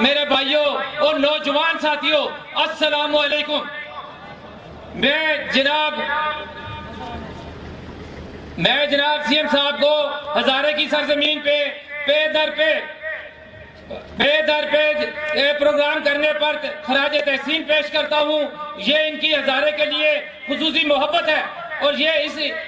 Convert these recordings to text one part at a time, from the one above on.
میرے بھائیوں اور نوجوان ساتھیوں، السلام علیکم۔ میں جناب سی ایم صاحب کو ہزارے کی سرزمین پہ پے در پہ پروگرام کرنے پر خراج تحسین پیش کرتا ہوں۔ یہ ان کی ہزارے کے لیے خصوصی محبت ہے، اور یہ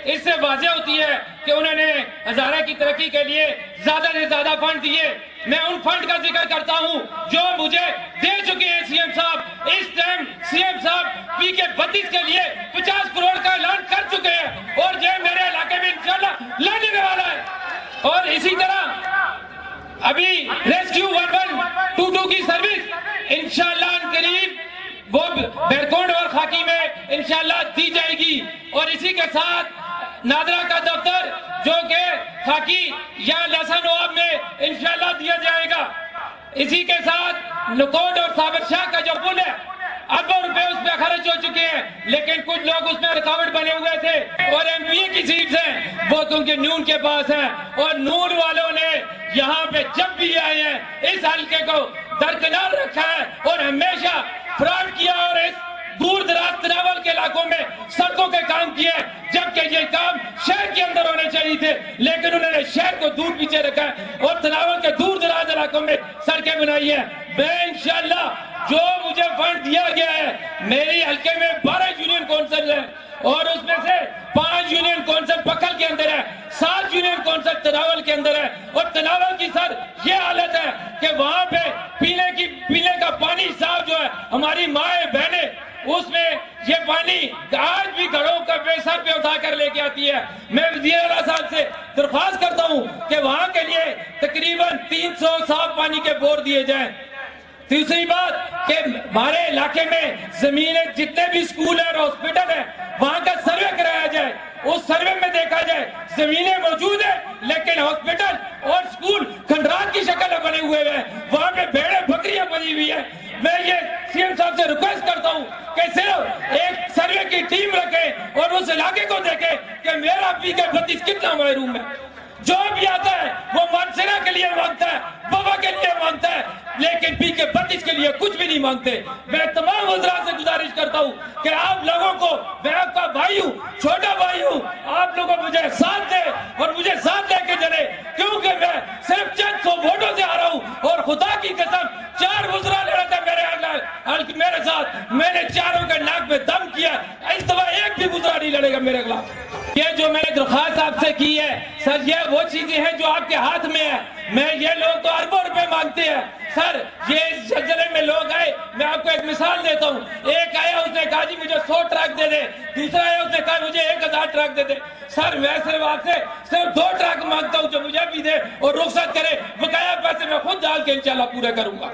اس سے واضح ہوتی ہے کہ انہوں نے ہزارہ کی ترقی کے لیے زیادہ سے زیادہ فنڈ دیے۔ میں ان فنڈ کا ذکر کرتا ہوں جو مجھے دے چکے ہیں سی ایم صاحب۔ اس ٹائم سی ایم صاحب پی کے 32 کے لیے 50 کروڑ کا اعلان کر چکے ہیں، اور یہ میرے علاقے میں انشاءاللہ لانے والا ہے۔ اور اسی طرح ابھی ریسکیو 1122 کی سروس انشاءاللہ ان قریب وہ بیرکونڈ اور خاکی میں انشاءاللہ دی جائے گی، اور اسی کے ساتھ نادرہ کا دفتر جو کہ خاکی یا لہسا نواب میں انشاءاللہ دیا جائے گا۔ اسی کے ساتھ نکوڈ اور صابر شاہ کا جو پل ہے، اربوں روپے اس میں خرچ ہو چکے ہیں، لیکن کچھ لوگ اس میں رکاوٹ بنے ہوئے تھے، اور ایم پی اے کی سیٹس ہیں وہ کیونکہ نون کے پاس ہیں، اور نون والوں نے یہاں پہ جب بھی آئے ہیں اس حلقے کو درکنار رکھا ہے اور ہمیشہ فراڈ کیا، اور اس دور دراز تناول کے علاقوں میں سڑکوں کے کام کیے، جبکہ یہ کام شہر کے اندر ہونے چاہیے تھے، لیکن انہوں نے شہر کو دور پیچھے رکھا ہے اور تناول کے دور دراز علاقوں میں سڑکیں بنائی ہیں۔ میں انشاءاللہ جو مجھے فنڈ دیا گیا ہے، میری حلقے میں 12 یونین کونسل ہیں، اور اس میں سے 5 یونین کونسل پکھل کے اندر ہے، 7 یونین کونسل تناول کے اندر ہے، اور تناول کی سر یہ حالت ہے کہ وہاں پہ پینے کا پانی صاف جو ہے ہماری مائیں بہنیں اس میں یہ پانی آج بھی گھڑوں کا سر پہ اٹھا کر لے کے آتی ہے۔ میں وزیر اعلیٰ صاحب سے درخواست کرتا ہوں کہ وہاں کے لیے تقریباً 300 صاف پانی کے بور دیے جائیں۔ تیسری بات کہ ہمارے علاقے میں زمینیں جتنے بھی سکول ہیں اور ہاسپٹل ہیں وہاں کا سروے کرایا جائے، اس سروے میں دیکھا جائے زمینیں موجود ہیں لیکن ہاسپٹل اور سکول کھنڈرات کی شکل میں بنے ہوئے ہیں، وہاں پہ بھیڑیں بکریاں بنی ہوئی ہیں۔ میں یہ سی ایم صاحب سے ریکویسٹ کرتا ہوں کہ صرف ایک سروے کی ٹیم رکھیں اور اس علاقے کو دیکھیں کہ میرا پی کے 32 کتنا محروم ہے۔ جو بھی آتا ہے وہ مانسرا کے لیے مانگتا ہے، بابا کے لیے مانگتا ہے، لیکن پی کے 32 کے لیے کچھ بھی نہیں مانگتے۔ میں تمام وزراء سے گزارش کرتا ہوں کہ آپ لوگوں کو، میں آپ کا بھائی ہوں، چھوٹا بھائی ہوں، آپ لوگوں مجھے ساتھ دیں اور مجھے ساتھ لے کے چلے، کیونکہ میں صرف چند 100 ووٹوں سے آ رہا ہوں، اور خدا کی قسم 4 وزراء لڑا تھا میرے ساتھ، میں نے چاروں کے ناک میں دم کیا، اس دفعہ ایک بھی وزراء نہیں لڑے گا میرے خلاف۔ یہ جو میں نے درخواست آپ سے کی ہے سر، یہ وہ چیزیں ہیں جو آپ کے ہاتھ میں ہیں۔ یہ لوگ تو اربوں روپے مانگتے ہیں سر، یہ اس زلزلے میں لوگ آئے، میں آپ کو ایک مثال دیتا ہوں۔ ایک آیا، اس نے کہا جی مجھے 100 ٹرک دے دے، دوسرا آیا، اس نے کہا مجھے 1000 ٹرک دے دے۔ سر میں صرف آپ سے صرف 2 ٹرک مانگتا ہوں جو مجھے بھی دے اور رخصت کرے، بقایا پیسے میں خود ڈال کے انشاءاللہ پورے کروں گا۔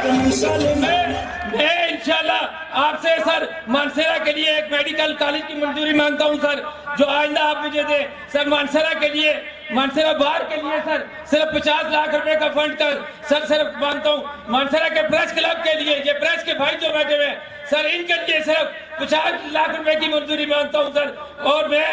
میں انشاءاللہ آپ سے سر مانسرا کے لیے ایک میڈیکل کالج کی منظوری مانگتا ہوں سر، جو آئندہ آپ مجھے دیں سر۔ مانسرا کے لیے، مانسرا باہر کے لیے سر صرف 50 لاکھ روپے کا فنڈ کر سر صرف مانگتا ہوں۔ مانسرا کے پریس کلب کے لیے، یہ پریس کے بھائی جو بیٹھے ہوئے سر، ان کے لیے صرف 50 لاکھ روپے کی منظوری مانگتا ہوں سر۔ اور میں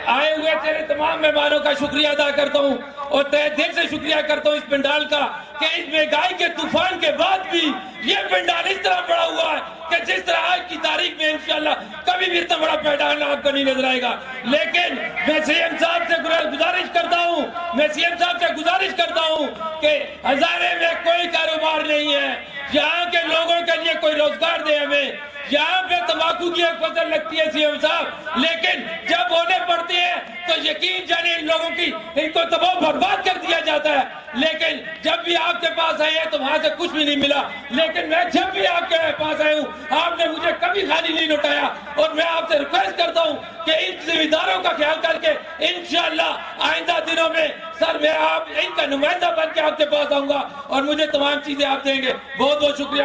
آئے ہوئے تیرے تمام مہمانوں کا شکریہ ادا کرتا ہوں، اور تہ دل سے شکریہ کرتا ہوں اس پنڈال کا کہ اس مہنگائی کے طوفان کے بعد بھی یہ پنڈال اس طرح بڑا ہوا ہے کہ جس طرح آج کی تاریخ میں انشاءاللہ کبھی بھی اتنا بڑا پنڈال آپ کو نہیں نظر آئے گا۔ لیکن میں سی ایم صاحب سے گزارش کرتا ہوں کہ ہزارے میں کوئی کاروبار نہیں ہے، یہاں کے لوگوں کے لیے کوئی روزگار دے ہمیں۔ یہاں پہ تمباکو کی ایک فصل لگتی ہے سی ایم صاحب، لیکن جب ہونے پڑتے ہیں تو یقین جانے ان لوگوں کی ان کو تباہ برباد کر دیا جاتا ہے، لیکن جب بھی آپ کے پاس آئے ہیں تو وہاں سے کچھ بھی نہیں ملا۔ لیکن میں جب بھی آپ کے پاس آئے ہوں آپ نے مجھے کبھی خالی نہیں لوٹایا، اور میں آپ سے ریکویسٹ کرتا ہوں کہ ان ذمہ داروں کا خیال کر کے انشاءاللہ آئندہ دنوں میں سر میں آپ ان کا نمائندہ بن کے آپ کے پاس آؤں گا، اور مجھے تمام چیزیں آپ دیں گے۔ بہت بہت شکریہ۔